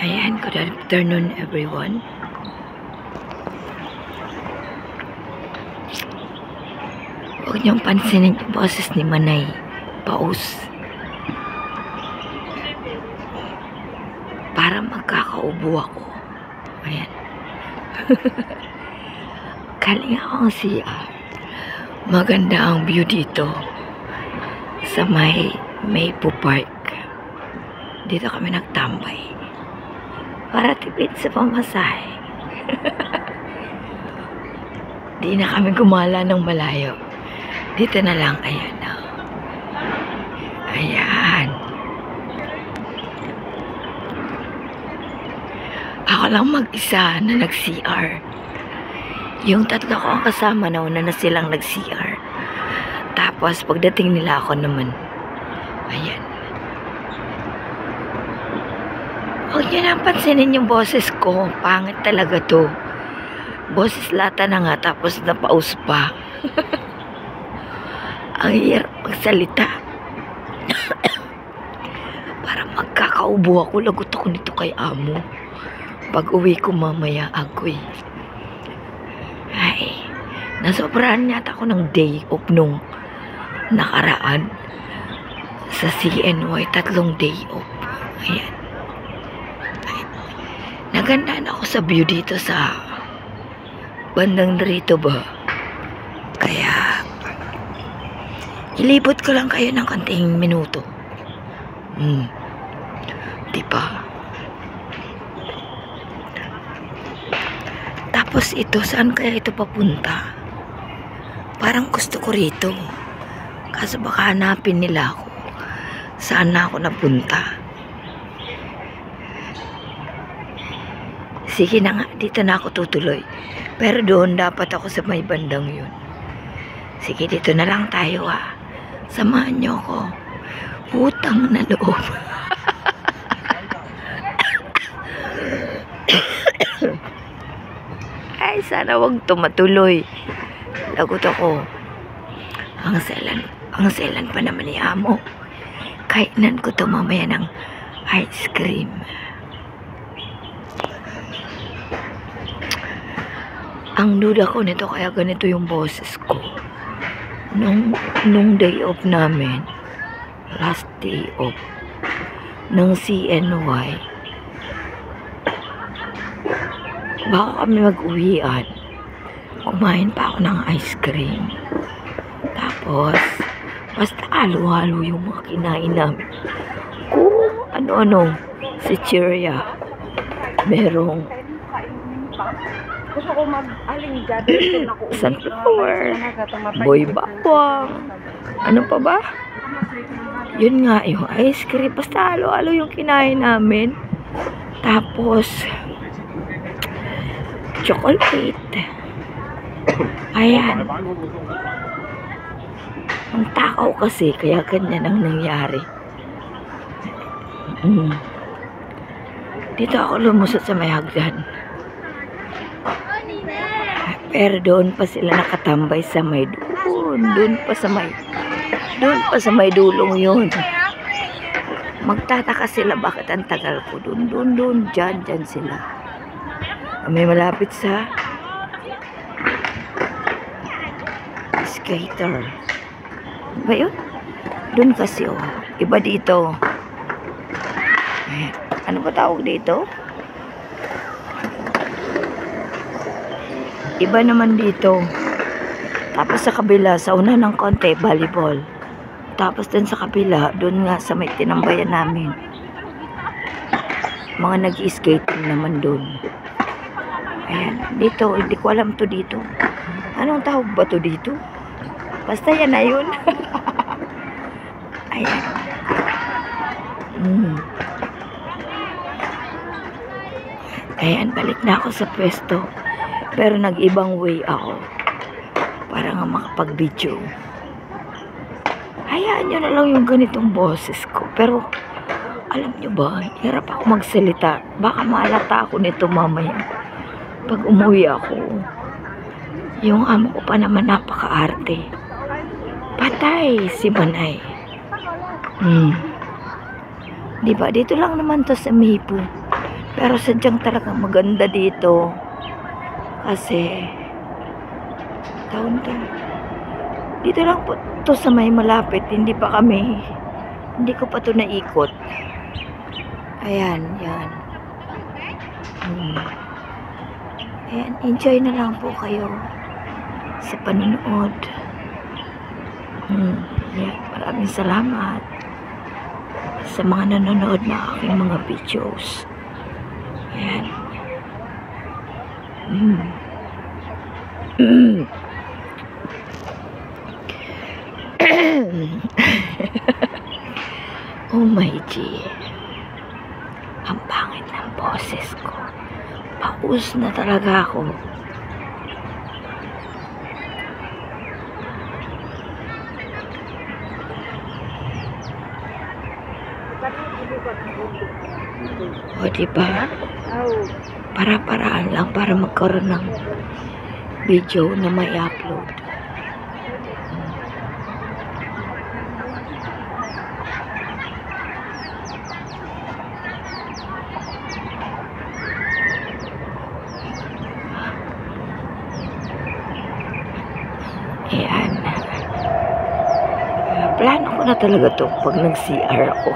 Ayan, good afternoon everyone. Huwag niyong pansinin yung boses ni Manay. Paus. Para magkakaubo ako. Ayan. Galing akong CR. Maganda ang view dito. Sa may Maypo Park. Dito kami nagtambay. Para tipid sa pamasahe. Di na kami gumala ng malayo. Dito na lang. Ayan. Ayan. Ako lang mag-isa na nag-CR. Yung tatlo ko ang kasama na una na silang nag-CR. Tapos pagdating nila ako naman. Ayan. Huwag niyo nang pansinin yung boses ko. Pangit talaga to. Boses lata na nga tapos napaus pa. Ang hirap magsalita. Para magkakaubo ako. Lagot ako nito kay amo. Pag uwi ko mamaya agoy. Ay, nasobrahan yata ako ng day off nung nakaraan. Sa CNY, 3 day off. Ayan. Nagandaan ako sa view dito sa bandang rito ba. Kaya ilibot ko lang kayo ng kanting minuto. Diba? Tapos ito, saan kaya ito papunta? Parang gusto ko rito. Kaso baka hanapin nila ako. Saan na ako napunta? Sige na nga, dito na ako tutuloy. Pero doon dapat ako sa may bandang yun. Sige, dito na lang tayo ha. Samahan niyo ako. Utang na loob. Ay, sana wag tumatuloy. Lagot ako. Ang selan pa naman ni amo. Kainan ko to mamaya ng ice cream. Ang duda ko nito kaya ganito yung boses ko. Nung day off namin, last day off ng CNY, baka kami mag-uwian. Kumain pa ako ng ice cream. Tapos, basta halo-halo yung mga kinain namin. Kung ano-ano, si Chiria, merong gusto ko mag-aling gather ako. sunflower, boy bawang, ano pa ba? Yun nga, yung ice cream. Basta halo-halo yung kinain namin. Tapos, chocolate. Ayan. Ang takaw kasi, kaya ganyan ang nangyari. Dito ako lumusot sa may hagdan. Pero doon pa sila nakatambay sa may doon pa sa may dulong yun. Magtataka sila bakit ang tagal ko doon, dyan sila. May malapit sa skater. Ba yun? Doon kasi iba dito. Ano ba tawag dito? Iba naman dito. Tapos sa kabila, sa una ng konti, volleyball. Tapos dun sa kabila, dun nga sa may tinambayan namin. Mga nag-skating naman dun. Ayan, dito, hindi ko alam to dito. Anong tawag ba to dito? Basta yan na yun. Ayan. Ayan, balik na ako sa pwesto. Pero nag-ibang way ako. Para nga makapag-video. Hayaan nyo na lang yung ganitong boses ko. Pero, alam nyo ba, hirap ako magsalita. Baka maalata ako nito mamaya. Pag umuwi ako, yung amo ko pa naman napaka-arte. Patay si Manay. Diba? Dito lang naman to sa Maypo. Pero sadyang talagang maganda dito. Kasi, taon-taon. Dito lang po to sa may malapit. Hindi ko pa to naikot. Ayan, yan. Ayan, enjoy na lang po kayo sa panonood. Yan, maraming salamat sa mga nanonood na aking mga videos. Ayan. Oh my G. Ang pangit ng boses ko. Paus na talaga ako. O diba? Para-paraan lang para magkaroon ng video na may upload. Ayan. Plano ko na talaga to pag nag-CR ako.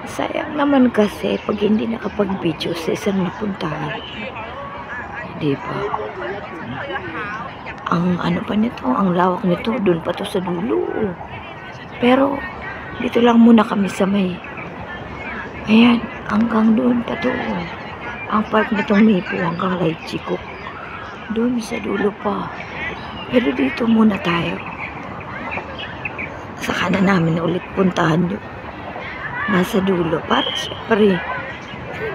Sayang naman kasi pag hindi nakapag-video sa isang napuntahan. Diba? Ang ano pa nito, ang lawak nito, doon pa to sa dulo. Pero, dito lang muna kami sa may, ayan, hanggang doon pa to. Ang park nitong Mipo hanggang Laichiko. Doon sa dulo pa. Pero dito muna tayo. Saka na namin ulit puntahan yun. Nasa dulo. Para syempre,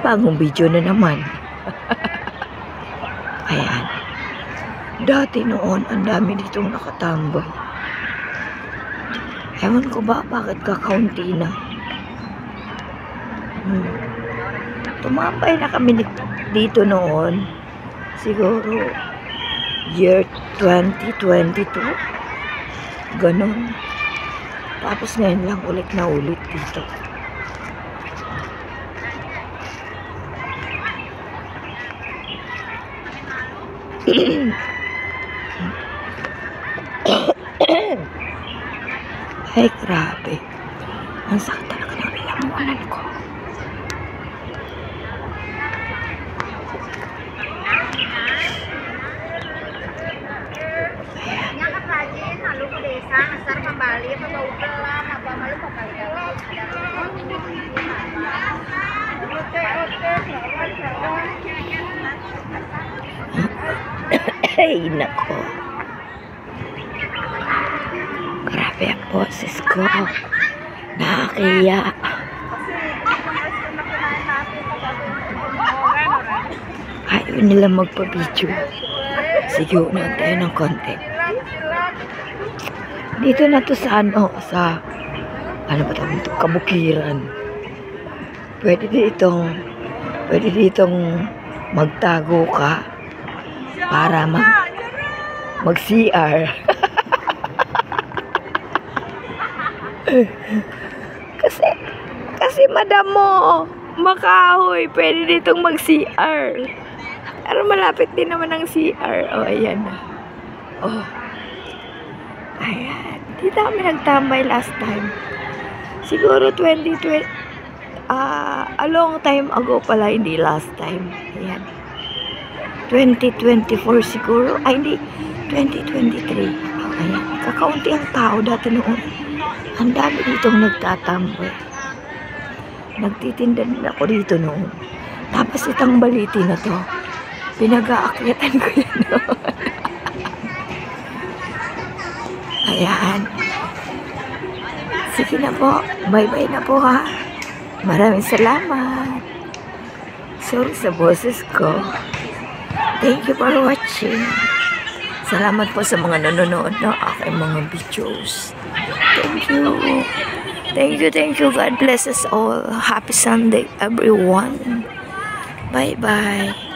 bagong video na naman. Ayan. Dati noon, ang dami ditong nakatambay. Ewan ko ba bakit kakaunti na. Tumambay na kami dito noon. Siguro, year 2022. Ganon. Tapos ngayon lang ulit na ulit dito. Ay, grabe. Ang sakit talaga ng lalamunan ko. Ay, nako. Grabe ang boses ko. Nakakaya. Ayaw nila magpa-video. Sige, unahan tayo ng konti. Dito na to sa ano, sa ano ba tawag ito? Kabukiran. Pwede ditong magtago ka para mag-CR. kasi madam mo, makahoy, pwede ditong mag-CR. Pero malapit din naman ang CR. Oh, ayan na. Oh. Ayan. Dito kami nagtambay last time. Siguro 2020. A long time ago pala, hindi last time. Ayan. 2024 siguro. Ay, hindi. 2023. Oh, ayan. Kakaunti ang tao dati noon. Ang dami ditong nagtatambay. Nagtitinda din ako dito noon. Tapos itang baliti na to. Pinag-aakyatan ko yan noon. Ayan. Sige na po. Bye-bye na po ha. Maraming salamat. Sorry sa boses ko. Thank you for watching. Salamat po sa mga nanonood ng aking mga videos. Thank you. Thank you. God bless us all. Happy Sunday, everyone. Bye-bye.